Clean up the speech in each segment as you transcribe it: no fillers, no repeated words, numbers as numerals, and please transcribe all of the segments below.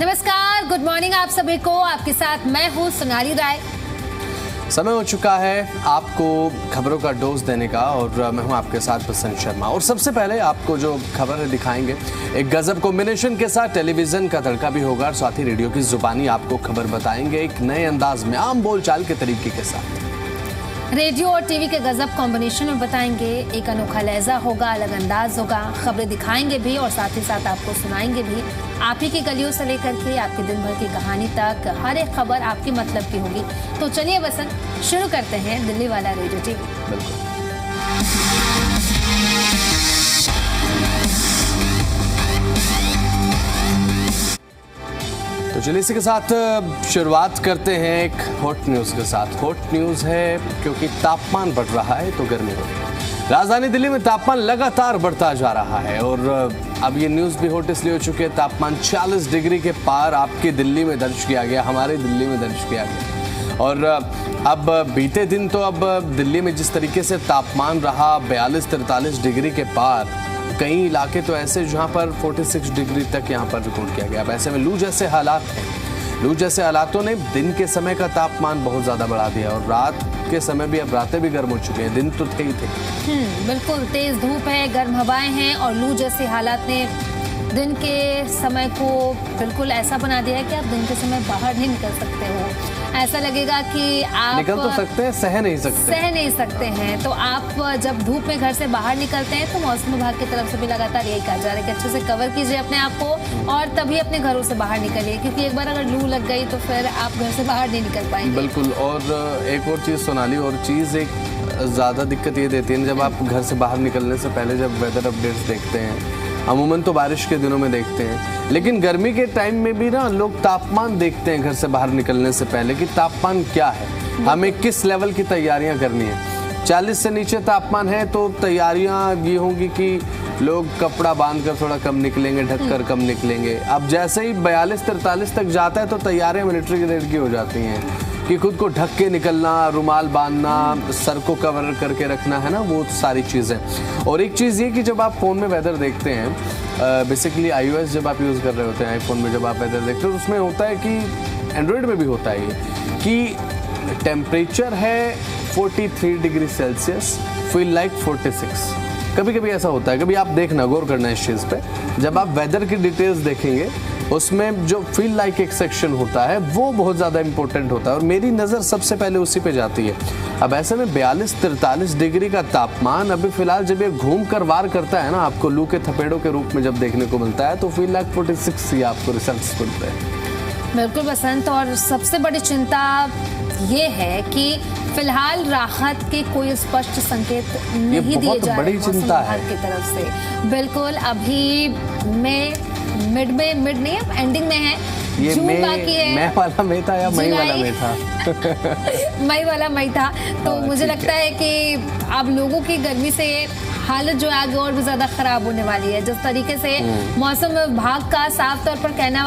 नमस्कार, good morning आप सभी को। आपके साथ मैं हूँ सोनाली राय। समय हो चुका है आपको खबरों का डोज देने का और मैं हूं आपके साथ बसंत शर्मा। और सबसे पहले आपको जो खबर है दिखाएंगे, एक गजब कॉम्बिनेशन के साथ टेलीविजन का तड़का भी होगा और साथ ही रेडियो की जुबानी आपको खबर बताएंगे एक नए अंदाज में, आम बोलचाल के तरीके के साथ। रेडियो और टीवी के गजब कॉम्बिनेशन में बताएंगे, एक अनोखा लहजा होगा, अलग अंदाज होगा, खबरें दिखाएंगे भी और साथ ही साथ आपको सुनाएंगे भी। आप ही की गलियों से लेकर के आपके दिन भर की कहानी तक हर एक खबर आपके मतलब की होगी। तो चलिए बसंत, शुरू करते हैं दिल्ली वाला रेडियो टीवी। बिल्कुल। तो चलिए इसी के साथ शुरुआत करते हैं एक हॉट न्यूज के साथ। हॉट न्यूज है क्योंकि तापमान बढ़ रहा है तो गर्मी हो रही है। राजधानी दिल्ली में तापमान लगातार बढ़ता जा रहा है और अब ये न्यूज भी हॉट इसलिए हो चुकी है, तापमान 40 डिग्री के पार आपकी दिल्ली में दर्ज किया गया, हमारे दिल्ली में दर्ज किया गया। और अब बीते दिन तो अब दिल्ली में जिस तरीके से तापमान रहा 42-43 डिग्री के पार, कई इलाके तो ऐसे जहां पर 46 डिग्री तक यहां पर रिकॉर्ड किया गया। अब ऐसे में लू जैसे हालात हैं, लू जैसे हालातों ने दिन के समय का तापमान बहुत ज़्यादा बढ़ा दिया और रात के समय भी, अब रातें भी गर्म हो चुके हैं, दिन तो थे ही थे। बिल्कुल, तेज धूप है, गर्म हवाएं हैं और लू जैसे हालात ने दिन के समय को बिल्कुल ऐसा बना दिया है कि आप दिन के समय बाहर नहीं निकल सकते हो। ऐसा लगेगा कि आप निकल तो सकते हैं, सह नहीं सकते हैं। तो आप जब धूप में घर से बाहर निकलते हैं तो मौसम विभाग की तरफ से भी लगातार यही कहा जा रहा है कि अच्छे से कवर कीजिए अपने आप को और तभी अपने घरों से बाहर निकलिए, क्योंकि एक बार अगर लू लग गई तो फिर आप घर से बाहर नहीं निकल पाएंगे। बिल्कुल। और एक और चीज़ सोनाली, और चीज़ एक ज़्यादा दिक्कत ये देती है, जब आप घर से बाहर निकलने से पहले जब वेदर अपडेट्स देखते हैं, अमूमन तो बारिश के दिनों में देखते हैं, लेकिन गर्मी के टाइम में भी ना लोग तापमान देखते हैं घर से बाहर निकलने से पहले कि तापमान क्या है, हमें किस लेवल की तैयारियां करनी है। 40 से नीचे तापमान है तो तैयारियां ये होंगी कि लोग कपड़ा बांधकर थोड़ा कम निकलेंगे, ढककर कम निकलेंगे। अब जैसे ही 42-43 तक जाता है तो तैयारियां मिलिट्री ग्रेड की हो जाती हैं कि खुद को ढक के निकलना, रुमाल बांधना, सर को कवर करके रखना, है ना, वो सारी चीज़ें। और एक चीज़ ये कि जब आप फ़ोन में वेदर देखते हैं, बेसिकली iOS जब आप यूज़ कर रहे होते हैं, आईफोन में जब आप वेदर देखते हो तो उसमें होता है कि एंड्रॉयड में भी होता है ये कि टेम्परेचर है 43 डिग्री सेल्सियस, फील लाइक 46। कभी कभी ऐसा होता है, कभी आप देखना, गौर करना इस चीज़ पे, जब आप वेदर की डिटेल्स देखेंगे उसमें जो फील लाइक एक सेक्शन होता है वो बहुत ज़्यादा इंपॉर्टेंट होता है और मेरी नज़र सबसे पहले उसी पे जाती है। अब ऐसे में 42-43 डिग्री का तापमान अभी फिलहाल जब ये घूम कर वार करता है ना, आपको लू के थपेड़ों के रूप में जब देखने को मिलता है तो फील लाइक 46 ही आपको रिजल्ट्स मिलते हैं। बिल्कुल बसंत, और सबसे बड़ी चिंता ये है कि फिलहाल राहत के कोई स्पष्ट संकेत नहीं दिए जा रहे मौसम विभाग की तरफ से। बिल्कुल, अभी मिड नहीं, एंडिंग में है, ये जून बाकी है। मई वाला मई था या मई वाला मई था? मई वाला मई था। तो मुझे लगता है कि अब लोगों की गर्मी से हालत जो है आगे और भी ज्यादा खराब होने वाली है। जिस तरीके से मौसम विभाग का साफ तौर पर कहना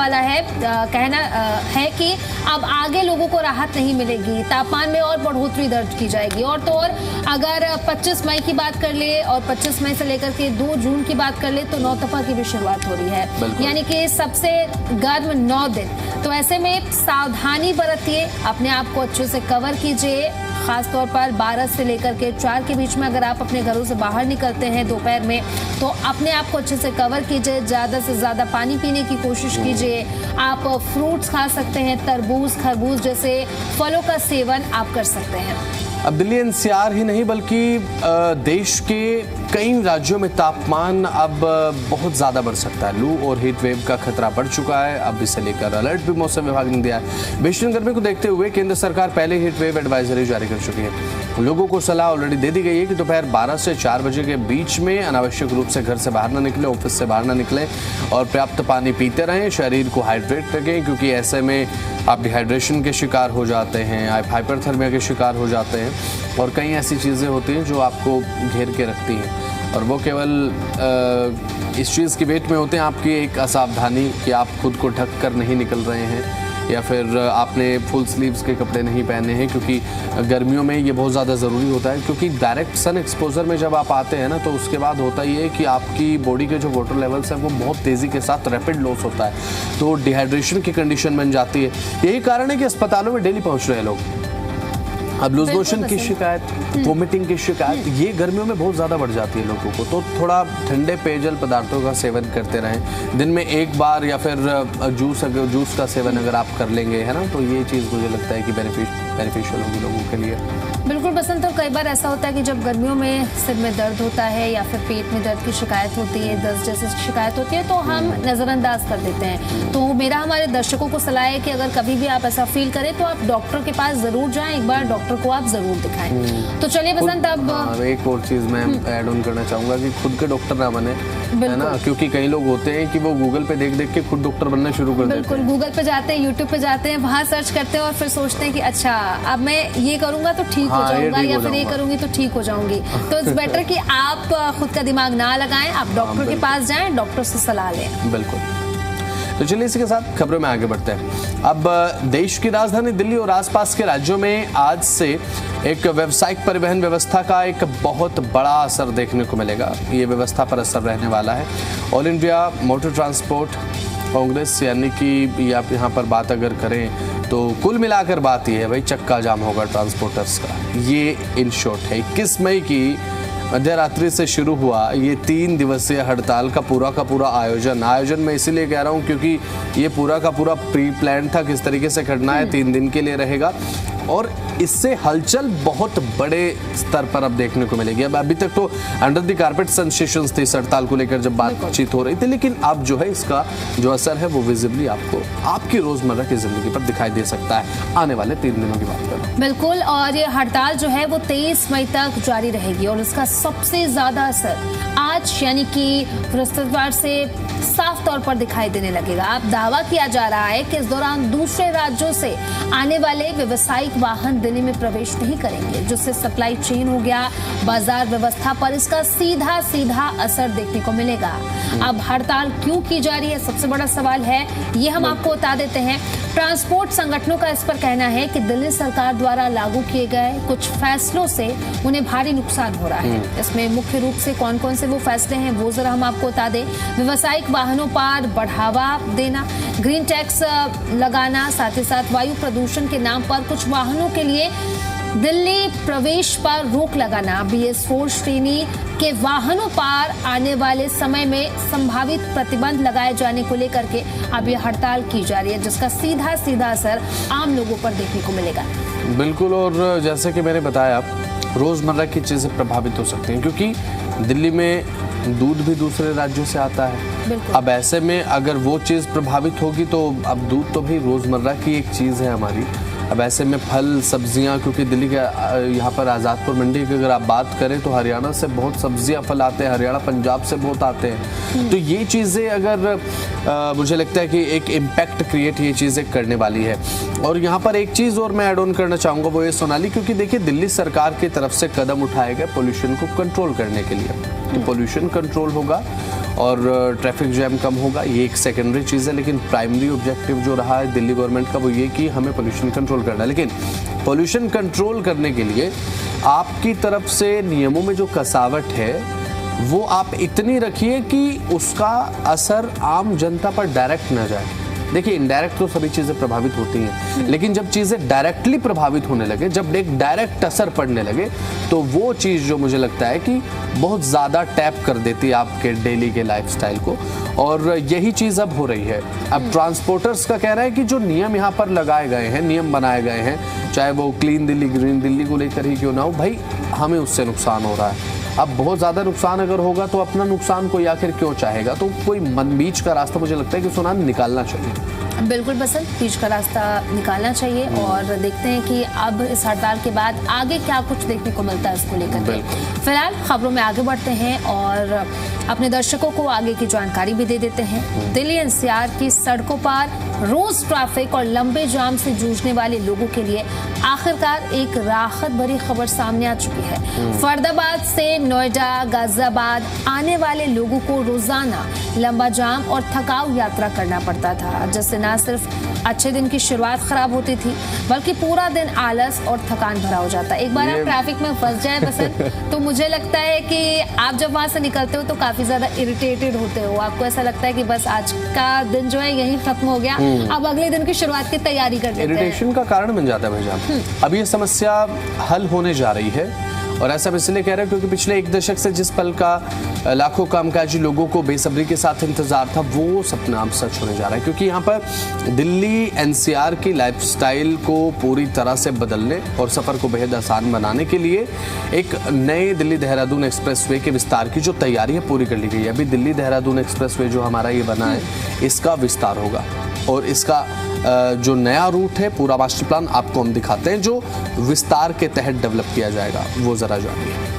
है कि अब आगे लोगों को राहत नहीं मिलेगी, तापमान में और बढ़ोतरी दर्ज की जाएगी। और तो और अगर 25 मई की बात कर ले और 25 मई से लेकर के 2 जून की बात कर ले तो नौतपा की भी शुरुआत हो रही है, यानी कि सबसे गर्म 9 दिन। तो ऐसे में सावधानी बरतिए, अपने आप को अच्छे से कवर कीजिए, खास तौर पर 12 से लेकर के 4 के बीच में अगर आप अपने घरों से बाहर निकलते हैं दोपहर में तो अपने आप को अच्छे से कवर कीजिए, ज़्यादा से ज़्यादा पानी पीने की कोशिश कीजिए। आप फ्रूट्स खा सकते हैं, तरबूज, खरबूज जैसे फलों का सेवन आप कर सकते हैं। अब दिल्ली एनसीआर ही नहीं बल्कि देश के कई राज्यों में तापमान अब बहुत ज़्यादा बढ़ सकता है। लू और हीट वेव का खतरा बढ़ चुका है, अब इसे लेकर अलर्ट भी मौसम विभाग ने दिया है। भीषण गर्मी को देखते हुए केंद्र सरकार पहले हीट वेव एडवाइजरी जारी कर चुकी है। लोगों को सलाह ऑलरेडी दे दी गई है कि दोपहर 12 से 4 बजे के बीच में अनावश्यक रूप से घर से बाहर ना निकले, ऑफिस से बाहर ना निकले और पर्याप्त पानी पीते रहें, शरीर को हाइड्रेट रखें, क्योंकि ऐसे में आप डिहाइड्रेशन के शिकार हो जाते हैं, आप हाइपरथर्मिया के शिकार हो जाते हैं और कई ऐसी चीज़ें होती हैं जो आपको घेर के रखती हैं और वो केवल इस चीज़ की वेट में होते हैं आपकी एक असावधानी कि आप खुद को ढक कर नहीं निकल रहे हैं या फिर आपने फुल स्लीव्स के कपड़े नहीं पहने हैं, क्योंकि गर्मियों में ये बहुत ज़्यादा ज़रूरी होता है। क्योंकि डायरेक्ट सन एक्सपोजर में जब आप आते हैं ना, तो उसके बाद होता ये है कि आपकी बॉडी के जो वाटर लेवल्स हैं वो बहुत तेज़ी के साथ रैपिड लॉस होता है, तो डिहाइड्रेशन की कंडीशन बन जाती है। यही कारण है कि अस्पतालों में डेली पहुँच रहे हैं लोग। अब लूज मोशन की शिकायत, वोमिटिंग की शिकायत, ये गर्मियों में बहुत ज़्यादा बढ़ जाती है लोगों को। तो थोड़ा ठंडे पेयजल पदार्थों का सेवन करते रहें, दिन में एक बार, या फिर जूस का सेवन अगर आप कर लेंगे, है ना, तो ये चीज़ मुझे लगता है कि बेनिफिशियल होगी लोगों के लिए। बिल्कुल बसंत, तो कई बार ऐसा होता है कि जब गर्मियों में सिर में दर्द होता है या फिर पेट में दर्द की शिकायत होती है, दस्त जैसी शिकायत होती है, तो हम नज़रअंदाज कर देते हैं। तो मेरा हमारे दर्शकों को सलाह है कि अगर कभी भी आप ऐसा फील करें तो आप डॉक्टर के पास ज़रूर जाएं, एक बार डॉक्टर को आप ज़रूर दिखाएं। तो चलिए बसंत, अब एक और चीज़ मैं ऐड ऑन करना चाहूँगा कि खुद के डॉक्टर ना बने, है ना, क्योंकि कई लोग होते हैं कि वो गूगल पे देख के खुद डॉक्टर बनना शुरू कर देते हैं। बिल्कुल, गूगल पे जाते हैं, यूट्यूब पे जाते हैं, वहाँ सर्च करते हैं और फिर सोचते हैं कि अच्छा अब मैं ये करूँगा तो ठीक हो जाऊंगा, या फिर ये करूंगी तो ठीक हो जाऊंगी। तो इट्स बेटर कि आप खुद का दिमाग ना लगाएं, आप डॉक्टर के पास जाएं, डॉक्टर से सलाह लें। बिल्कुल। तो चलिए इसी के साथ खबरों में आगे बढ़ते हैं। अब देश की राजधानी दिल्ली और आसपास के राज्यों में आज से एक व्यावसायिक परिवहन व्यवस्था का एक बहुत बड़ा असर देखने को मिलेगा। ये व्यवस्था पर असर रहने वाला है। All India motor transport Congress, यानी कि आप यहाँ पर बात अगर करें तो कुल मिलाकर बात ये है भाई, चक्का जाम होगा ट्रांसपोर्टर्स का। ये इन शॉर्ट है 21 मई की मध्य रात्रि से शुरू हुआ ये 3 दिवसीय हड़ताल का पूरा आयोजन मैं इसीलिए कह रहा हूँ क्योंकि ये पूरा का पूरा प्री प्लान था किस तरीके से करना है। 3 दिन के लिए रहेगा और इससे हलचल बहुत बड़े स्तर पर अब देखने को मिलेगी। अब अभी तक तो अंडर द कारपेट सेंसेशंस थी इस हड़ताल को लेकर जब बातचीत हो रही थी, लेकिन अब जो है इसका जो असर है वो विजिबली आपको आपकी रोजमर्रा की जिंदगी पर दिखाई दे सकता है आने वाले 3 दिनों की बात करें। बिल्कुल, और ये हड़ताल जो है वो 23 मई तक जारी रहेगी और इसका सबसे ज्यादा असर आज यानी कि बृहस्पतिवार से साफ तौर पर दिखाई देने लगेगा। अब दावा किया जा रहा है कि इस दौरान दूसरे राज्यों से आने वाले व्यावसायिक वाहन दिल्ली में प्रवेश नहीं करेंगे, जिससे सप्लाई चेन हो गया बाजार व्यवस्था पर इसका सीधा असर देखने को मिलेगा। अब हड़ताल क्यों की जा रही है, सबसे बड़ा सवाल है, ये हम आपको बता देते हैं। ट्रांसपोर्ट संगठनों का इस पर कहना है कि दिल्ली सरकार द्वारा लागू किए गए कुछ फैसलों से उन्हें भारी नुकसान हो रहा है। इसमें मुख्य रूप से कौन कौन से वो फैसले हैं वो जरा हम आपको बता दें। व्यावसायिक वाहनों पर बढ़ावा देना, ग्रीन टैक्स लगाना, साथ ही साथ वायु प्रदूषण के नाम पर कुछ वाहनों के लिए दिल्ली प्रवेश पर रोक लगाना, BS4 श्रेणी के वाहनों पर आने वाले समय में संभावित प्रतिबंध लगाए जाने को लेकर के अब यह हड़ताल की जा रही है, जिसका सीधा असर आम लोगों पर देखने को मिलेगा। बिल्कुल, और जैसे कि मैंने बताया रोजमर्रा की चीजें प्रभावित हो सकती हैं क्योंकि दिल्ली में दूध भी दूसरे राज्यों से आता है। अब ऐसे में अगर वो चीज़ प्रभावित होगी तो अब दूध तो भी रोजमर्रा की एक चीज़ है हमारी। अब ऐसे में फल सब्जियां, क्योंकि दिल्ली के यहाँ पर आज़ादपुर मंडी की अगर आप बात करें तो हरियाणा से बहुत सब्जियां फल आते हैं, हरियाणा पंजाब से बहुत आते हैं। तो ये चीज़ें अगर मुझे लगता है कि एक इम्पैक्ट क्रिएट ये चीज़ें करने वाली है। और यहाँ पर एक चीज़ और मैं ऐड ऑन करना चाहूँगा वो ये सोनाली, क्योंकि देखिए दिल्ली सरकार की तरफ से कदम उठाए गए पोल्यूशन को कंट्रोल करने के लिए। तो पोल्यूशन कंट्रोल होगा और ट्रैफिक जैम कम होगा, ये एक सेकेंडरी चीज़ है, लेकिन प्राइमरी ऑब्जेक्टिव जो रहा है दिल्ली गवर्नमेंट का वो ये कि हमें पोल्यूशन कंट्रोल करना है। लेकिन पोल्यूशन कंट्रोल करने के लिए आपकी तरफ से नियमों में जो कसावट है वो आप इतनी रखिए कि उसका असर आम जनता पर डायरेक्ट ना जाए। देखिए इनडायरेक्ट तो सभी चीज़ें प्रभावित होती हैं, लेकिन जब चीज़ें डायरेक्टली प्रभावित होने लगे, जब एक डायरेक्ट असर पड़ने लगे, तो वो चीज़ जो मुझे लगता है कि बहुत ज़्यादा टैप कर देती है आपके डेली के लाइफस्टाइल को, और यही चीज़ अब हो रही है। अब ट्रांसपोर्टर्स का कहना है कि जो नियम यहाँ पर लगाए गए हैं, नियम बनाए गए हैं, चाहे वो क्लीन दिल्ली ग्रीन दिल्ली को लेकर ही क्यों ना हो, भाई हमें उससे नुकसान हो रहा है। अब बहुत ज़्यादा नुकसान अगर होगा तो अपना नुकसान कोई आखिर क्यों चाहेगा, तो कोई बीच का रास्ता मुझे लगता है कि सोनाल निकालना चाहिए। बिल्कुल बसंत, बीच का रास्ता निकालना चाहिए और देखते हैं कि अब इस हड़ताल के बाद आगे क्या कुछ देखने को मिलता है इसको लेकर के। फिलहाल खबरों में आगे बढ़ते हैं और अपने दर्शकों को आगे की जानकारी भी दे देते हैं। दिल्ली NCR की सड़कों पर रोज ट्रैफिक और लंबे जाम से जूझने वाले लोगों के लिए आखिरकार एक राहत भरी खबर सामने आ चुकी है। फरीदाबाद से नोएडा गाजियाबाद आने वाले लोगों को रोजाना लंबा जाम और थकाऊ यात्रा करना पड़ता था, जिससे न सिर्फ अच्छे दिन की शुरुआत खराब होती थी बल्कि पूरा दिन आलस और थकान भरा हो जाता। एक बार आप ट्रैफिक में फंस जाए बसंत, तो मुझे लगता है कि आप जब वहां से निकलते हो तो काफी ज्यादा इरिटेटेड होते हो। आपको ऐसा लगता है कि बस आज का दिन जो है यही खत्म हो गया, अब अगले दिन की शुरुआत की तैयारी कर लेते हैं। इरिटेशन का कारण बन जाता है भाईजान। अब ये समस्या हल होने जा रही है, और ऐसा मैं इसलिए कह रहा हूं क्योंकि पिछले एक दशक से जिस पल का लाखों कामकाजी लोगों को बेसब्री के साथ इंतजार था, वो सपना अब सच होने जा रहा है। क्योंकि यहाँ पर दिल्ली एनसीआर की लाइफस्टाइल को पूरी तरह से बदलने और सफर को बेहद आसान बनाने के लिए एक नए दिल्ली देहरादून एक्सप्रेसवे के विस्तार की जो तैयारी है पूरी कर ली गई है। अभी दिल्ली देहरादून एक्सप्रेसवे जो हमारा ये बना है, इसका विस्तार होगा और इसका जो नया रूट है, पूरा मास्टर प्लान आपको हम दिखाते हैं जो विस्तार के तहत डेवलप किया जाएगा, वो जरा जानिए।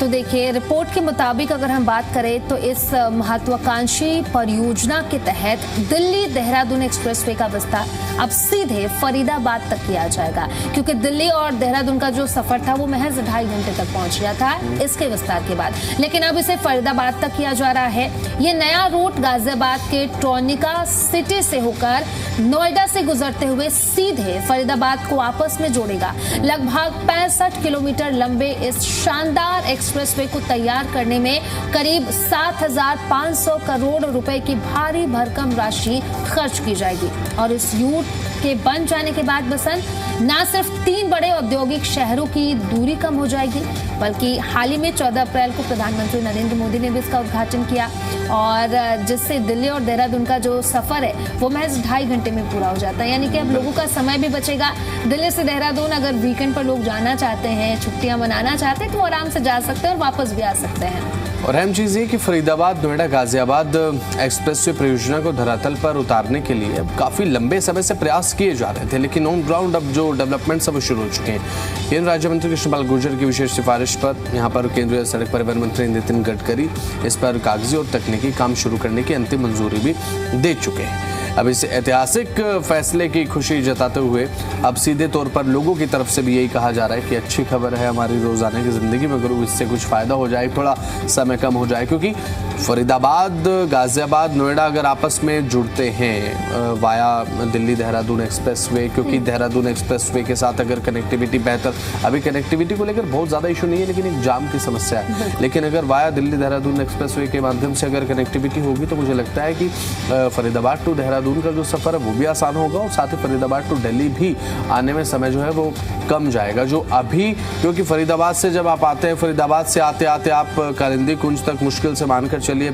तो देखिए, रिपोर्ट के मुताबिक अगर हम बात करें तो इस महत्वाकांक्षी परियोजना के तहत दिल्ली देहरादून एक्सप्रेसवे का विस्तार अब सीधे फरीदाबाद तक किया जाएगा, क्योंकि दिल्ली और देहरादून का जो सफर था वो महज 2.5 घंटे तक पहुंच गया था इसके विस्तार के बाद। लेकिन अब इसे फरीदाबाद तक किया जा रहा है। ये नया रूट गाजियाबाद के ट्रोनिका सिटी से होकर नोएडा से गुजरते हुए सीधे फरीदाबाद को आपस में जोड़ेगा। लगभग 65 किलोमीटर लंबे इस शानदार एक्सप्रेसवे को तैयार करने में करीब 7,500 करोड़ रुपए की भारी भरकम राशि खर्च की जाएगी। और इस रूट के बन जाने के बाद बसंत न सिर्फ 3 बड़े औद्योगिक शहरों की दूरी कम हो जाएगी, बल्कि हाल ही में 14 अप्रैल को प्रधानमंत्री नरेंद्र मोदी ने भी इसका उद्घाटन किया, और जिससे दिल्ली और देहरादून का जो सफर है वो महज 2.5 घंटे में पूरा हो जाता है। यानी कि अब लोगों का समय भी बचेगा। दिल्ली से देहरादून अगर वीकेंड पर लोग जाना चाहते हैं, छुट्टियां मनाना चाहते हैं, तो आराम से जा सकते हैं और वापस भी आ सकते हैं। और अहम चीज़ ये कि फरीदाबाद नोएडा गाजियाबाद एक्सप्रेसवे परियोजना को धरातल पर उतारने के लिए अब काफ़ी लंबे समय से प्रयास किए जा रहे थे, लेकिन ऑन ग्राउंड अब जो डेवलपमेंट सब शुरू हो चुके हैं। केंद्रीय राज्य मंत्री कृष्णपाल गुर्जर की विशेष सिफारिश पर यहाँ पर केंद्रीय सड़क परिवहन मंत्री नितिन गडकरी इस पर कागजी और तकनीकी काम शुरू करने की अंतिम मंजूरी भी दे चुके हैं। अब इस ऐतिहासिक फैसले की खुशी जताते हुए अब सीधे तौर पर लोगों की तरफ से भी यही कहा जा रहा है कि अच्छी खबर है हमारी रोजाना की जिंदगी में, अगर इससे कुछ फायदा हो जाए, थोड़ा समय कम हो जाए। क्योंकि फरीदाबाद गाजियाबाद नोएडा अगर आपस में जुड़ते हैं वाया दिल्ली देहरादून एक्सप्रेसवे, क्योंकि देहरादून एक्सप्रेसवे के साथ अगर कनेक्टिविटी बेहतर, अभी कनेक्टिविटी को लेकर बहुत ज़्यादा इशू नहीं है, लेकिन एक जाम की समस्या है। लेकिन अगर वाया दिल्ली देहरादून एक्सप्रेसवे के माध्यम से अगर कनेक्टिविटी होगी तो मुझे लगता है कि फरीदाबाद टू देहरादून का जो सफ़र है वो भी आसान होगा, और साथ ही फरीदाबाद टू दिल्ली भी आने में समय जो है वो कम जाएगा। जो अभी, क्योंकि फरीदाबाद से जब आप आते हैं, फरीदाबाद से आते आते आप कालिंदी कुंज तक मुश्किल से मानकर चलिए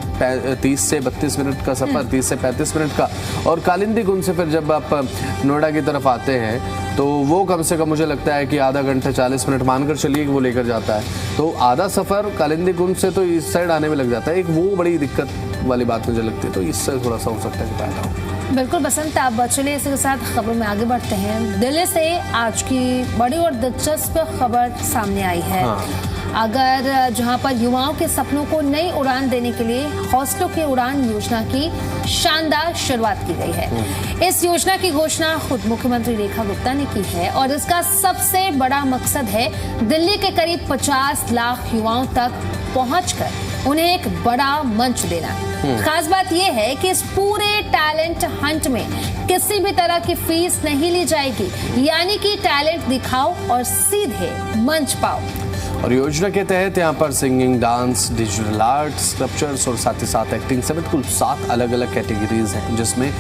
30 से 32 मिनट का सफ़र, 30 से 35 मिनट का, और कालिंदी कुंज से फिर जब आप नोएडा की तरफ आते हैं तो वो कम से कम मुझे लगता है कि आधा घंटा 40 मिनट मानकर चलिए कि वो लेकर जाता है। तो आधा सफ़र कालिंदी कुंज से तो इस साइड आने में लग जाता है। एक वो बड़ी दिक्कत वाली बात मुझे लगती है, तो इससे थोड़ा सा हो सकता है कि फायदा हो। बिल्कुल बसंत, आप चलिए इसके साथ खबरों में आगे बढ़ते हैं। दिल्ली से आज की बड़ी और दिलचस्प खबर सामने आई है। अगर जहां पर युवाओं के सपनों को नई उड़ान देने के लिए हौसलों की उड़ान योजना की शानदार शुरुआत की गई है। इस योजना की घोषणा खुद मुख्यमंत्री रेखा गुप्ता ने की है, और इसका सबसे बड़ा मकसद है दिल्ली के करीब 50 लाख युवाओं तक पहुंचकर उन्हें एक बड़ा मंच देना। खास बात यह है कि इस पूरे टैलेंट हंट में किसी भी तरह की फीस नहीं ली जाएगी, यानी कि टैलेंट दिखाओ और सीधे मंच पाओ। और योजना के तहत यहाँ पर singing, dance, digital art, sculptures और साथ ही साथ एक्टिंग समेत कुल 7 अलग अलग कैटेगरीज हैं जिसमें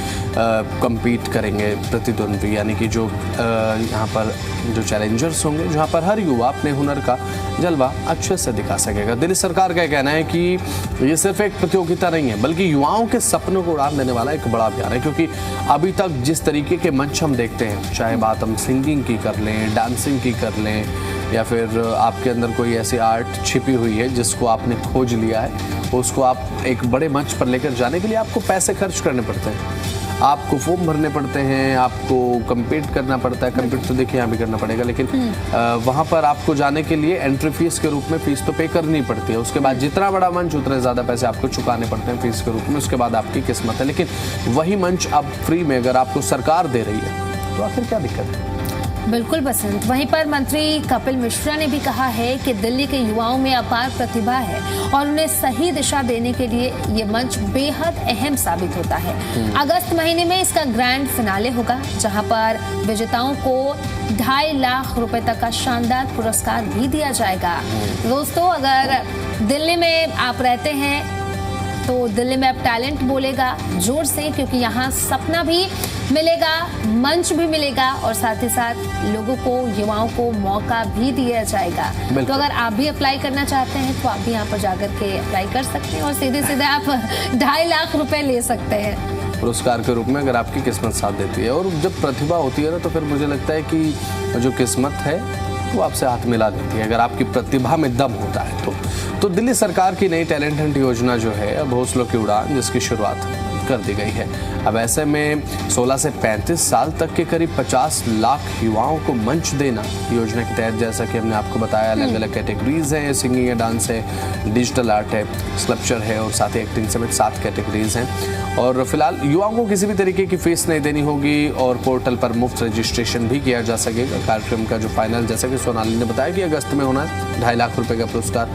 कम्पीट करेंगे प्रतिद्वंद्वी, यानी कि जो यहाँ पर जो चैलेंजर्स होंगे, जहाँ पर हर युवा अपने हुनर का जलवा अच्छे से दिखा सकेगा। दिल्ली सरकार का कहना है कि ये सिर्फ एक प्रतियोगिता नहीं है, बल्कि युवाओं के सपनों को उड़ान देने वाला एक बड़ा अभियान है। क्योंकि अभी तक जिस तरीके के मंच हम देखते हैं, चाहे बात हम सिंगिंग की कर लें, डांसिंग की कर लें, या फिर आपके अंदर कोई ऐसी आर्ट छिपी हुई है जिसको आपने खोज लिया है, उसको आप एक बड़े मंच पर लेकर जाने के लिए आपको पैसे खर्च करने पड़ते हैं, आपको फॉर्म भरने पड़ते हैं, आपको कम्पीट करना पड़ता है। कम्पीट तो देखिए यहाँ भी करना पड़ेगा, लेकिन वहाँ पर आपको जाने के लिए एंट्री फीस के रूप में फीस तो पे करनी पड़ती है। उसके बाद जितना बड़ा मंच उतने ज़्यादा पैसे आपको चुकाने पड़ते हैं फीस के रूप में। उसके बाद आपकी किस्मत है। लेकिन वही मंच अब फ्री में अगर आपको सरकार दे रही है तो आखिर क्या दिक्कत है? बिल्कुल बसंत। वहीं पर मंत्री कपिल मिश्रा ने भी कहा है कि दिल्ली के युवाओं में अपार प्रतिभा है और उन्हें सही दिशा देने के लिए ये मंच बेहद अहम साबित होता है। अगस्त महीने में इसका ग्रैंड फिनाले होगा, जहां पर विजेताओं को 2.5 लाख रुपए तक का शानदार पुरस्कार भी दिया जाएगा। दोस्तों, अगर दिल्ली में आप रहते हैं तो दिल्ली में अब टैलेंट बोलेगा जोर से, क्योंकि यहाँ सपना भी मिलेगा, मंच भी मिलेगा और साथ ही साथ लोगों को, युवाओं को मौका भी दिया जाएगा। तो अगर आप भी अप्लाई करना चाहते हैं तो आप भी यहाँ पर जाकर के अप्लाई कर सकते हैं और सीधे सीधे आप 2.5 लाख रुपए ले सकते हैं पुरस्कार के रूप में, अगर आपकी किस्मत साथ देती है। और जब प्रतिभा होती है ना, तो फिर मुझे लगता है कि जो किस्मत है वो आपसे हाथ मिला देती है, अगर आपकी प्रतिभा में दम होता है तो दिल्ली सरकार की नई टैलेंट हंट योजना जो है, अब हौसलों की उड़ान, जिसकी शुरुआत कर दी गई है। अब ऐसे में 16 से 35 साल तक के करीब 50 लाख युवाओं को मंच देना योजना के तहत, जैसा कि हमने आपको बताया, अलग अलग कैटेगरीज हैं, सिंगिंग है, डांस है, डिजिटल आर्ट है, स्कल्पचर है और साथ ही एक्टिंग समेत 7 कैटेगरीज हैं। और फिलहाल युवाओं को किसी भी तरीके की फीस नहीं देनी होगी और पोर्टल पर मुफ्त रजिस्ट्रेशन भी किया जा सकेगा। कार्यक्रम का जो फाइनल, जैसा कि सोनाली ने बताया, कि अगस्त में होना है। 2.5 लाख रुपए का पुरस्कार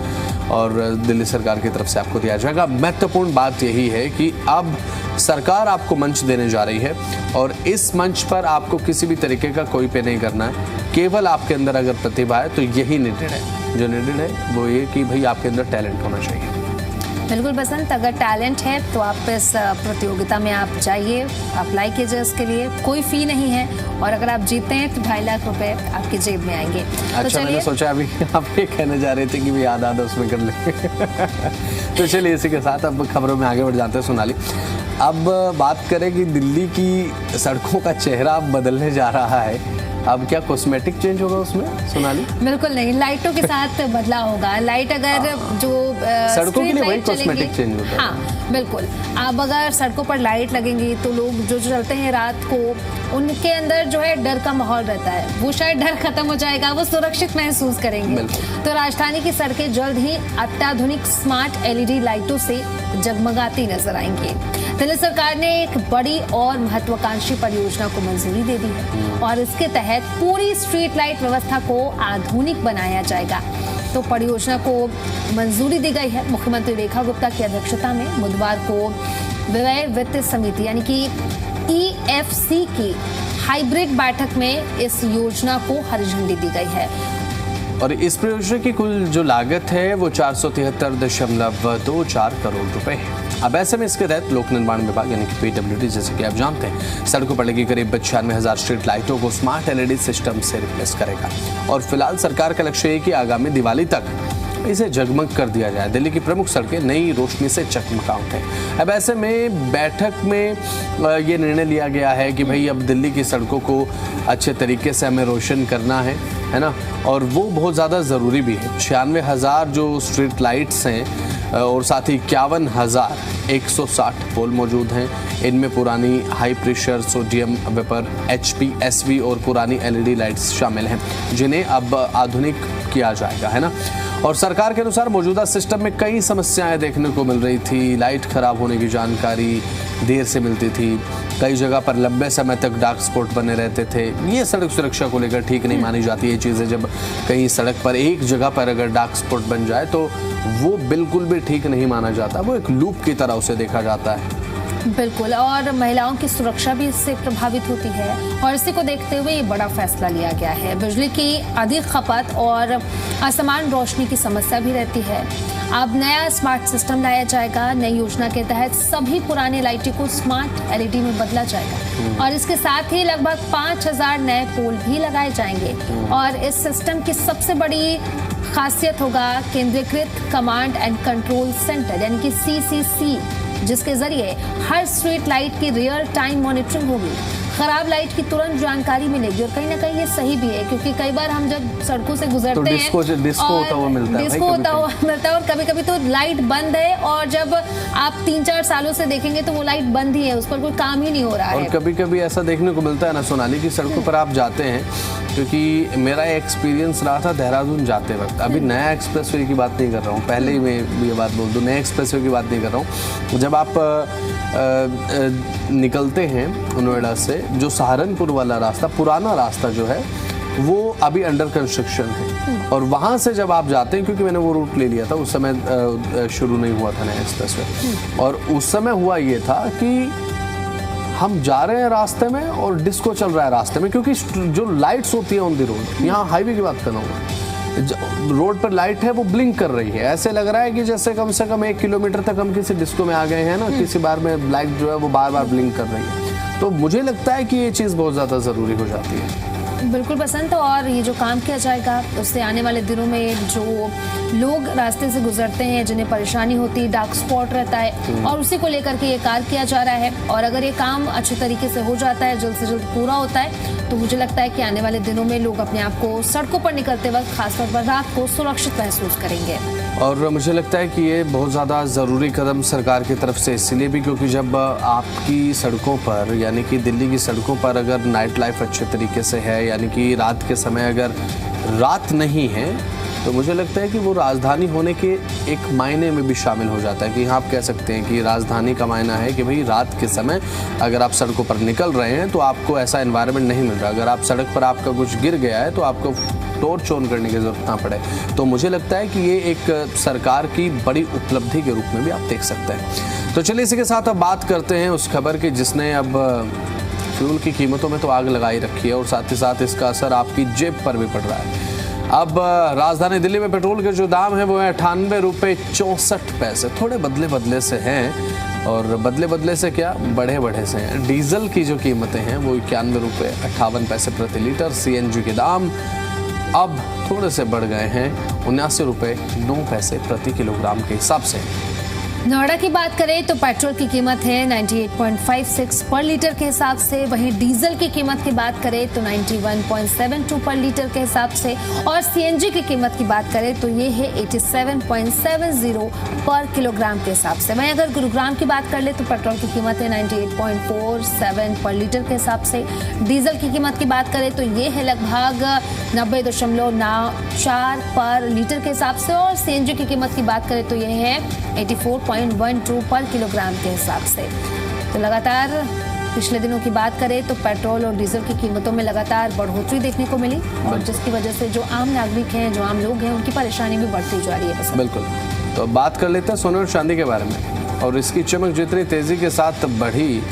और दिल्ली सरकार की तरफ से आपको दिया जाएगा। महत्वपूर्ण बात यही है कि अब सरकार आपको मंच देने जा रही है और इस मंच पर आपको किसी भी तरीके का कोई पे नहीं करना है। केवल आपके अंदर अगर प्रतिभा है तो यही नीडेड है। जो नीडेड है वो ये कि भाई आपके अंदर टैलेंट होना चाहिए। बिल्कुल बसंत, अगर टैलेंट है तो आप इस प्रतियोगिता में आप जाइए, अप्लाई कीजिए, इसके लिए कोई फी नहीं है और अगर आप जीतते हैं तो 2.5 लाख रुपए आपकी जेब में आएंगे। अच्छा, मैंने सोचा अभी आप ये कहने जा रहे थे कि भी आधा उसमें कर लेंगे। तो चलिए, इसी के साथ अब खबरों में आगे बढ़ जाते हैं सोनाली। अब बात करें कि दिल्ली की सड़कों का चेहरा अब बदलने जा रहा है। अब क्या कॉस्मेटिक चेंज होगा उसमें सोनाली? बिल्कुल नहीं, लाइटों के साथ बदलाव होगा। लाइट अगर जो सड़कों के लिए वही कॉस्मेटिक चेंज होगा। हाँ बिल्कुल, अब अगर सड़कों पर लाइट लगेंगी तो लोग जो चलते हैं रात को, उनके अंदर जो है डर का माहौल रहता है, वो शायद डर खत्म हो जाएगा, वो सुरक्षित महसूस करेंगे। तो राजधानी की सड़कें जल्द ही अत्याधुनिक स्मार्ट LED लाइटों से जगमगाती नजर आएंगी। दिल्ली सरकार ने एक बड़ी और महत्वाकांक्षी परियोजना को मंजूरी दे दी है और इसके तहत पूरी स्ट्रीट लाइट व्यवस्था को आधुनिक बनाया जाएगा। तो परियोजना को मंजूरी दी गई है। मुख्यमंत्री रेखा गुप्ता की अध्यक्षता में बुधवार को व्यय वित्त समिति यानी कि EFC की हाइब्रिड बैठक में इस योजना को हरी झंडी दी गई है। और इस परियोजना की कुल जो लागत है वो 473.24 करोड़ रुपए है। अब ऐसे में इसके तहत लोक निर्माण विभाग यानी कि PWD, जैसे कि आप जानते हैं, सड़कों पर लगी करीब 96,000 स्ट्रीट लाइटों को स्मार्ट LED सिस्टम से रिप्लेस करेगा। और फिलहाल सरकार का लक्ष्य है कि आगामी दिवाली तक इसे जगमग कर दिया जाए। दिल्ली की प्रमुख सड़कें नई रोशनी से चकमका उठे। अब ऐसे में बैठक में ये निर्णय लिया गया है कि भाई अब दिल्ली की सड़कों को अच्छे तरीके से हमें रोशन करना है ना, और वो बहुत ज़्यादा ज़रूरी भी है। 96,000 जो स्ट्रीट लाइट्स हैं और साथ ही 51,160 पोल मौजूद हैं। इनमें पुरानी high pressure sodium vapour HPSV और पुरानी LED लाइट्स शामिल हैं, जिन्हें अब आधुनिक किया जाएगा, है ना। और सरकार के अनुसार मौजूदा सिस्टम में कई समस्याएं देखने को मिल रही थी। लाइट खराब होने की जानकारी देर से मिलती थी, कई जगह पर लंबे समय तक डार्क स्पॉट बने रहते थे। ये सड़क सुरक्षा को लेकर ठीक नहीं मानी जाती ये चीज़ें। जब कहीं सड़क पर एक जगह पर अगर डार्क स्पॉट बन जाए तो वो बिल्कुल भी ठीक नहीं माना जाता, वो एक लूप की तरह उसे देखा जाता है। बिल्कुल, और महिलाओं की सुरक्षा भी इससे प्रभावित होती है और इसी को देखते हुए ये बड़ा फैसला लिया गया है। बिजली की अधिक खपत और असमान रोशनी की समस्या भी रहती है। अब नया स्मार्ट सिस्टम लाया जाएगा। नई योजना के तहत सभी पुराने लाइटों को स्मार्ट LED में बदला जाएगा और इसके साथ ही लगभग 5,000 नए पोल भी लगाए जाएंगे। और इस सिस्टम की सबसे बड़ी खासियत होगा केंद्रीकृत कमांड एंड कंट्रोल सेंटर यानी कि CCC, जिसके जरिए हर स्ट्रीट लाइट की रियल टाइम मॉनिटरिंग होगी। खराब लाइट की तुरंत जानकारी मिलेगी और कहीं ना कहीं ये सही भी है, क्योंकि कई बार हम जब सड़कों से गुजरते हैं डिस्को होता हुआ मिलता है और कभी कभी तो लाइट बंद है और जब आप 3-4 सालों से देखेंगे तो वो लाइट बंद ही है, उस पर कोई काम ही नहीं हो रहा है। और कभी कभी ऐसा देखने को मिलता है ना सोनाली की सड़कों पर आप जाते हैं, क्योंकि मेरा एक्सपीरियंस रहा था देहरादून जाते वक्त। अभी नया एक्सप्रेसवे की बात नहीं कर रहा हूँ, पहले ही मैं ये बात बोल दूँ, नया एक्सप्रेसवे की बात नहीं कर रहा हूँ। जब आप निकलते हैं नोएडा से, जो सहारनपुर वाला रास्ता, पुराना रास्ता जो है, वो अभी अंडर कंस्ट्रक्शन है। और वहाँ से जब आप जाते हैं, क्योंकि मैंने वो रूट ले लिया था, उस समय शुरू नहीं हुआ था नया एक्सप्रेसवे, और उस समय हुआ ये था कि हम जा रहे हैं रास्ते में और डिस्को चल रहा है रास्ते में, क्योंकि जो लाइट्स होती है ऑन द रोड, यहाँ हाईवे की बात कर रहा हूँ, रोड पर लाइट है वो ब्लिंक कर रही है, ऐसे लग रहा है कि जैसे कम से कम 1 किलोमीटर तक हम किसी डिस्को में आ गए हैं ना, किसी बार में लाइट जो है वो बार बार ब्लिंक कर रही है। तो मुझे लगता है कि ये चीज़ बहुत ज़्यादा ज़रूरी हो जाती है। बिल्कुल पसंद। और ये जो काम किया जाएगा उससे आने वाले दिनों में जो लोग रास्ते से गुजरते हैं, जिन्हें परेशानी होती है, डार्क स्पॉट रहता है, और उसी को लेकर के ये कार्य किया जा रहा है। और अगर ये काम अच्छे तरीके से हो जाता है, जल्द से जल्द पूरा होता है, तो मुझे लगता है कि आने वाले दिनों में लोग अपने आप को सड़कों पर निकलते वक्त खासतौर पर रात को सुरक्षित महसूस करेंगे। और मुझे लगता है कि ये बहुत ज़्यादा ज़रूरी कदम सरकार की तरफ से इसलिए भी क्योंकि जब आपकी सड़कों पर, यानी कि दिल्ली की सड़कों पर अगर नाइट लाइफ अच्छे तरीके से है, यानी कि रात के समय अगर रात नहीं है, तो मुझे लगता है कि वो राजधानी होने के एक मायने में भी शामिल हो जाता है। कि आप कह सकते हैं कि राजधानी का मायना है कि भाई रात के समय अगर आप सड़कों पर निकल रहे हैं तो आपको ऐसा एनवायरनमेंट नहीं मिल रहा। अगर आप सड़क पर आपका कुछ गिर गया है तो आपको टॉर्च ऑन करने की ज़रूरत ना पड़े। तो मुझे लगता है कि ये एक सरकार की बड़ी उपलब्धि के रूप में भी आप देख सकते हैं। तो चलिए इसी के साथ अब बात करते हैं उस खबर की जिसने अब फ्यूल की कीमतों में तो आग लगाई रखी है, और साथ ही साथ इसका असर आपकी जेब पर भी पड़ रहा है। अब राजधानी दिल्ली में पेट्रोल के जो दाम है वो है 98 रुपये 64 पैसे। थोड़े बदले बदले से हैं, और बदले बदले से क्या, बढ़े बढ़े से हैं। डीजल की जो कीमतें हैं वो 91 रुपये 58 पैसे प्रति लीटर। CNG के दाम अब थोड़े से बढ़ गए हैं, 79 रुपये 9 पैसे प्रति किलोग्राम के हिसाब से। नोएडा की बात करें तो पेट्रोल की कीमत है 98.56 पर लीटर के हिसाब से। वहीं डीजल की कीमत की बात करें तो 91.72 पर लीटर के हिसाब से, और CNG की कीमत की बात करें तो ये है 87.70 पर किलोग्राम के हिसाब से। वहीं अगर गुरुग्राम की बात कर ले तो पेट्रोल की कीमत है 98.47 पर लीटर के हिसाब से। डीजल की कीमत की बात करें तो ये है लगभग 90.94 पर लीटर के हिसाब से, और CNG की कीमत की बात करें तो ये है 84.12 पर किलोग्राम के हिसाब से। तो लगातार पिछले दिनों की बात करें तो पेट्रोल और डीजल की कीमतों में लगातार बढ़ोतरी देखने को मिली, और जिसकी वजह से जो आम नागरिक हैं, जो आम लोग हैं, उनकी परेशानी भी बढ़ती जा रही है। बिल्कुल। तो बात कर लेते हैं सोने और चांदी के बारे में। और इसकी चमक जितनी तेजी के साथ बढ़ी,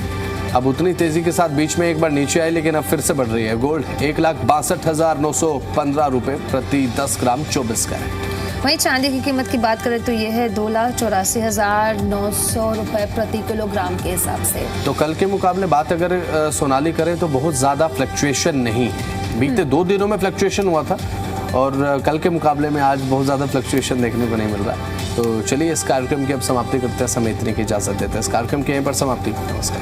अब उतनी तेजी के साथ बीच में एक बार नीचे आई, लेकिन अब फिर से बढ़ रही है। गोल्ड 1,62,915 रुपये प्रति 10 ग्राम 24 का है। वहीं चांदी की कीमत की बात करें तो ये है 2,84,900 रुपये प्रति किलोग्राम के हिसाब से। तो कल के मुकाबले बात अगर सोनाली करें तो बहुत ज़्यादा फ्लक्चुएशन नहीं है। बीते 2 दिनों में फ्लक्चुएशन हुआ था, और कल के मुकाबले में आज बहुत ज़्यादा फ्लक्चुएशन देखने को नहीं मिल रहा है। तो चलिए इस कार्यक्रम की अब समाप्ति करते हैं, समय इतने की इजाज़त देते हैं। इस कार्यक्रम की यहीं पर समाप्ति। नमस्कार।